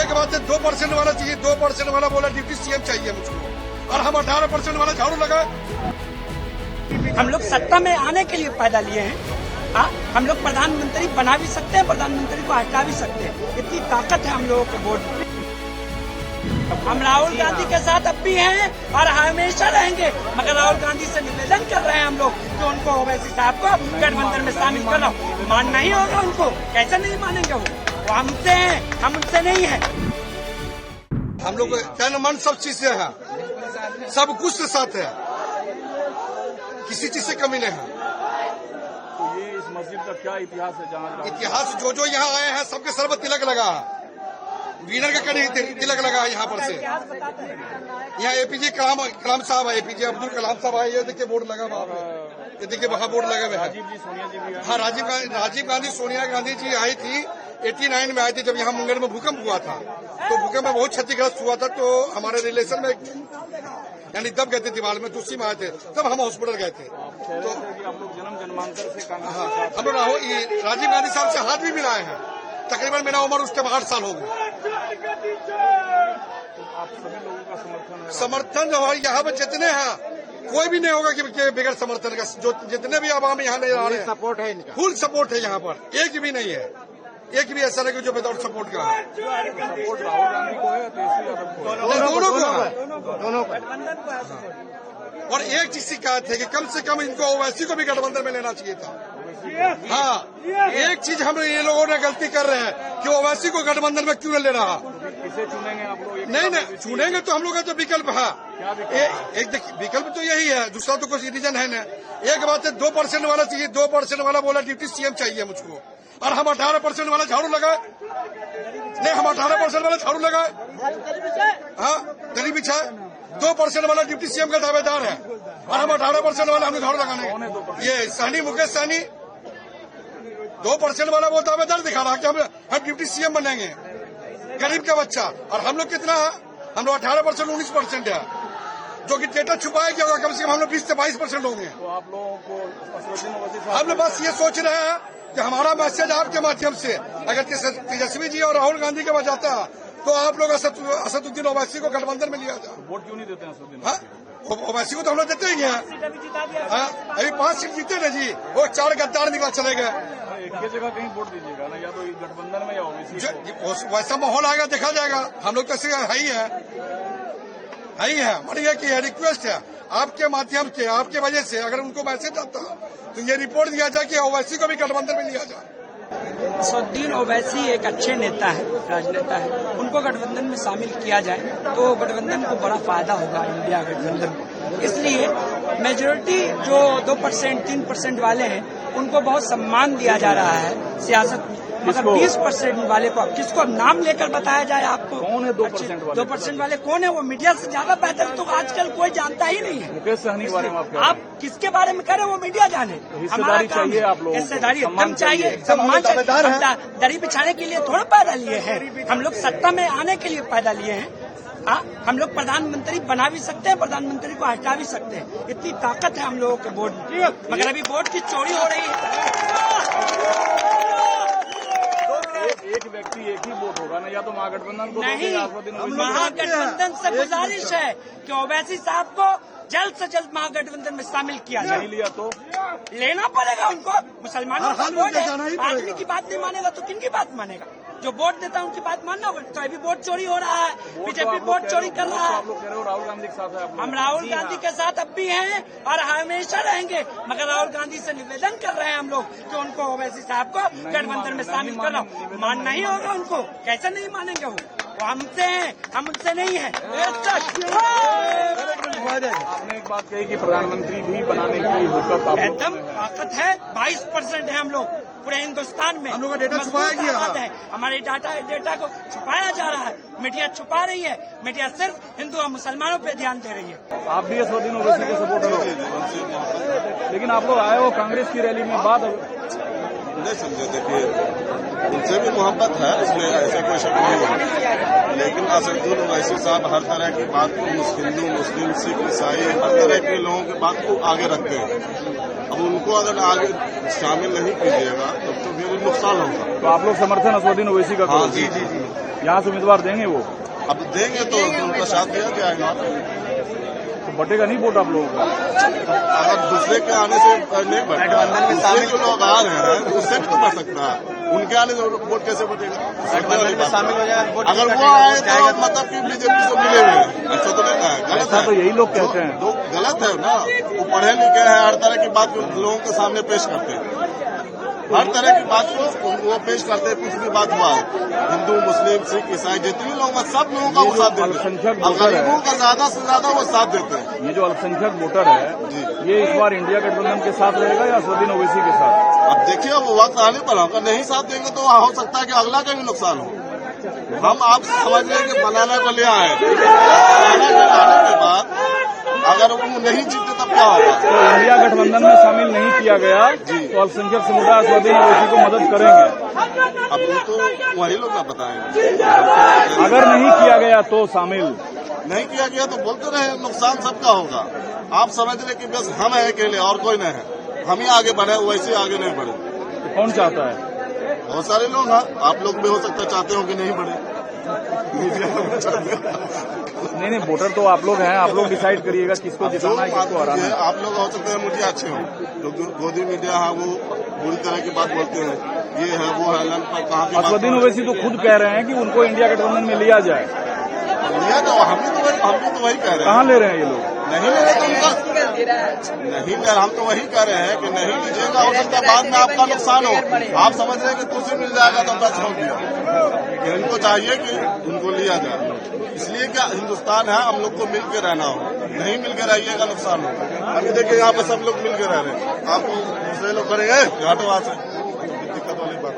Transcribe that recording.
एक बात है 2% वाला चाहिए, 2% वाला बोला डिप्टी सीएम चाहिए मुझको, और हम 18% वाला झाड़ू लगाए। हम लोग सत्ता में आने के लिए पैदा लिए हैं। हम लोग प्रधानमंत्री बना भी सकते हैं, प्रधानमंत्री को हटा भी सकते हैं, इतनी ताकत है हम लोगों के वोट में। हम राहुल गांधी के साथ अब भी हैं और हमेशा रहेंगे, मगर राहुल गांधी से निवेदन कर रहे हैं हम लोग कि उनको ओवैसी साहब को गठबंधन में शामिल करो। मानना ही होगा उनको, कैसे नहीं मानेंगे वो हमसे हैं, हम उनसे नहीं है। हम लोग तन मन सब चीज से है, सब कुछ के साथ है, किसी चीज से कमी नहीं है। तो ये इस मस्जिद का क्या इतिहास है? जहाँ इतिहास जो यहाँ आए हैं सबके सर पर तिलक लगा है, विनर का कड़ी तिलक लगा है यहाँ पर से। यहाँ एपीजे कलाम साहब है, एपीजे अब्दुल कलाम साहब आए, ये देखिए बोर्ड लगा वहाँ पे, ये देखिए वहाँ बोर्ड लगे हुए हैं। राजीव जी, सोनिया जी भी हाँ, राजीव गांधी सोनिया गांधी जी आई थी 89 में आई थी, जब यहाँ मुंगेर में भूकंप हुआ था। तो भूकंप में बहुत क्षतिग्रस्त हुआ था, तो हमारे रिलेशन में यानी दब गए थे दीवार में, तो उसी में आए थे, तब हम हॉस्पिटल गए थे। तो आप लोग जन्म जन्मांतर से कांग्रेस हाँ, हम लोग राजीव गांधी साहब से हाथ भी मिलाए हैं। तकरीबन मेरा उम्र उस टाइम 8 साल हो गई। आप सभी लोगों का समर्थन है? समर्थन जो है यहाँ पर जितने हैं, कोई भी नहीं होगा कि बगैर समर्थन का। जो जितने भी आवाम यहाँ नहीं आ रहे हैं, सपोर्ट है इनका, फुल सपोर्ट है यहाँ पर, एक भी नहीं है, एक भी ऐसा नहीं जो विदाउट सपोर्ट का है। सपोर्ट राहुल गांधी को है, तेजस्वी यादव को है? दोनों को। और एक चीज शिकायत है कि कम से कम इनको ओवैसी को भी गठबंधन में लेना चाहिए था। हाँ, एक चीज हम ये लोगों ने गलती कर रहे हैं कि ओवैसी को गठबंधन में क्यों ले रहा। किसे चुनेंगे आप लोग? नहीं, चुनेंगे तो हम लोग का तो विकल्प है, एक विकल्प तो यही है, दूसरा तो कुछ रीजन है ना। एक बात है 2% वाला चाहिए, 2% वाला बोला डिप्टी सीएम चाहिए मुझको, और हम 18% वाला झाड़ू लगाए। नहीं, हम 18% वाला झाड़ू लगाए, हाँ, दली बिछाए। 2% वाला डिप्टी सीएम का दावेदार है, और हम 18% वाला हमने झाड़ू लगाने। ये सहनी, मुकेश सहनी 2% वाला वो दावेदार दिखा रहा कि हम डिप्टी सीएम बनेंगे, गरीब का बच्चा। और हम लोग कितना है? हम लोग 18% 19% है, जो कि डेटा छुपाया गया होगा। कम से कम हम लोग 20 से 22% होंगे। तो आप लोगों को हम लोग बस ये सोच रहे हैं कि हमारा मैसेज आपके माध्यम से अगर तेजस्वी जी और राहुल गांधी के पास जाता है, तो आप लोग असदुद्दीन ओवैसी को गठबंधन में लिया जाए। वोट क्यों नहीं देते हैं असदुद्दीन? हाँ, ओवैसी को तो हम लोग देते ही हैं। हाँ, अभी 5 सीट जीते ना जी, वो 4 गद्दार निकला चले गए। एक ही जगह कहीं वोट दीजिएगा ना, या तो गठबंधन में या ओवैसी। वैसा माहौल आएगा, देखा जाएगा। हम लोग तो है ही है। हमारी ये रिक्वेस्ट है आपके माध्यम से, आपके वजह से अगर उनको मैसेज आता तो ये रिपोर्ट दिया जाए कि ओवैसी को भी गठबंधन में लिया जाए। असदुद्दीन ओवैसी एक अच्छे नेता है, राजनेता है, उनको गठबंधन में शामिल किया जाए तो गठबंधन को बड़ा फायदा होगा, इंडिया गठबंधन को। इसलिए मेजोरिटी जो 2% 3% वाले हैं उनको बहुत सम्मान दिया जा रहा है सियासत में, मगर 20% वाले को किसको नाम लेकर बताया जाए आपको? कौन है 2% वाले? 2% वाले कौन है? वो मीडिया से ज्यादा बेहतर तो आजकल कोई जानता ही नहीं है। मुकेश सहनी के बारे में आप किसके बारे में कह रहे हैं? वो मीडिया जाने। हिस्सेदारी चाहिए आप लोगों को, हिस्सेदारी एकदम चाहिए, सम्मान चाहिए। दरी बिछाने के लिए थोड़ा पैदा लिए हैं हम लोग, सत्ता में आने के लिए पैदा लिए हैं। हम लोग प्रधानमंत्री बना भी सकते हैं, प्रधानमंत्री को हटा भी सकते हैं, इतनी ताकत है हम लोगों के वोट में। मगर अभी वोट की चोरी हो रही है। एक व्यक्ति एक ही वोट होगा ना, या तो महागठबंधन को नहीं, महागठबंधन से गुजारिश है कि ओवैसी साहब को जल्द से जल्द महागठबंधन में शामिल किया जाए। नहीं लिया तो लेना पड़ेगा उनको। मुसलमानों का वोट है, आदमी की बात नहीं मानेगा तो किन की बात मानेगा? जो वोट देता है उनकी बात मानना होगा। तो अभी वोट चोरी हो रहा है, बीजेपी वोट चोरी कर रहा है। आप लोग कह रहे हो राहुल गांधी के साथ है? हम राहुल गांधी के साथ अब भी हैं और हमेशा रहेंगे, मगर राहुल गांधी से निवेदन कर रहे हैं हम लोग कि उनको ओवैसी साहब को गठबंधन में शामिल करो। मानना ही होगा उनको, कैसे नहीं मानेंगे वो हमसे हैं, हम उनसे नहीं है। आपने एक बात कही कि प्रधानमंत्री भी बनाने की हुकूमत एकदम ताकत है। 22% है हम लोग पूरे हिंदुस्तान में। हम लोग का डेटा छुपाया गया है, हमारे डेटा को छुपाया जा रहा है, मीडिया छुपा रही है। मीडिया सिर्फ हिंदू और मुसलमानों पे ध्यान दे रही है। आप भी असदुद्दीन ओवैसी के सपोर्टर हो, लेकिन आप लोग आए हो कांग्रेस की रैली में, बात नहीं समझे। देखिए, उनसे भी मोहब्बत है, इसमें ऐसा कोई शक नहीं है, लेकिन असदुद्दीन ओवैसी साहब हर तरह की बात को हिंदू मुस्लिम सिख ईसाई हर तरह के लोगों की बात को आगे रखते हैं। अब उनको अगर आगे शामिल नहीं कीजिएगा तब तो फिर नुकसान होगा। तो आप लोग समर्थन असदुद्दीन ओवैसी का? हाँ जी। यहाँ से उम्मीदवार देंगे वो, अब देंगे तो उनका साथ दिया जाएगा। तो बटेगा नहीं वोट आप लोगों का? अगर दूसरे के आने से नहीं बढ़ेगा, दूसरे जो लोग आ रहे हैं उससे भी तो बढ़ सकता है, उनके आने से वोट कैसे बढ़ेगा? शामिल हो जाए, अगर वो आए तो मतलब कि बीजेपी से मिले हुए हैं, ऐसा तो नहीं है, गलत ऐसा है। तो यही लोग कहते हैं। लोग गलत है ना, वो पढ़े लिखे हैं, हर तरह की बात लोगों के सामने पेश करते हैं, हर तरह की बात को वो पेश करते हैं। कुछ भी बात हुआ हो, हिंदू मुस्लिम सिख ईसाई जितने लोग हैं सब लोगों का वो साथ देते हैं, और गरीबों का ज्यादा से ज्यादा वो साथ देते हैं। ये जो अल्पसंख्यक वोटर है ये इस बार इंडिया गठबंधन के साथ रहेगा या असदुद्दीन ओवैसी के साथ? अब देखिए वो वक्त आने पर होगा, नहीं साथ देंगे तो हो सकता है कि अगला का भी नुकसान हो। हम आप समझ रहे कि बनाना को ले आए, बनाना के लाने के बाद अगर वो नहीं जीते तब क्या होगा? तो इंडिया गठबंधन में शामिल नहीं किया गया तो अल्पसंख्यक समुदाय असदुद्दीन ओवैसी को मदद करेंगे? अब वो तो वही लोग ना बताएंगे। अगर नहीं किया गया तो शामिल नहीं किया गया तो बोलते रहे, नुकसान सबका होगा। आप समझ रहे कि बस हम है अकेले और कोई नहीं है, हम ही आगे बढ़े, वैसे आगे नहीं बढ़े। तो कौन चाहता है? बहुत सारे लोग हैं, आप लोग भी हो सकता है चाहते हो कि नहीं बढ़े। नहीं वोटर तो आप लोग हैं, आप लोग डिसाइड करिएगा किसको जिताना है किसको हराना है। आप लोग हो सकते हैं मुझे अच्छे हो, लोग गोदी मीडिया है वो बुरी तरह की बात बोलते हैं, ये है वो है, लन पर कहाँ की असदुद्दीन ओवैसी तो खुद कह रहे हैं कि उनको इंडिया गठबंधन में लिया जाए। लिया तो हम भी तो वही कह रहे हैं। कहाँ ले रहे हैं ये लोग? नहीं ले रहे तो उनका नहीं ले, हम तो वही कह रहे हैं कि नहीं लीजिएगा, हो सकता है बाद में आपका नुकसान हो। आप समझ रहे हैं कि तुझसे मिल जाएगा तो बस हो गया, इनको चाहिए कि उनको लिया जाए। इसलिए क्या हिंदुस्तान है, हम लोग को मिल के रहना हो, नहीं मिल के रहिएगा नुकसान होगा। अभी देखिए यहाँ पे सब लोग मिल के रह रहे हैं, आपको दूसरे लोग करेंगे हटवा से, दिक्कत वाली बात।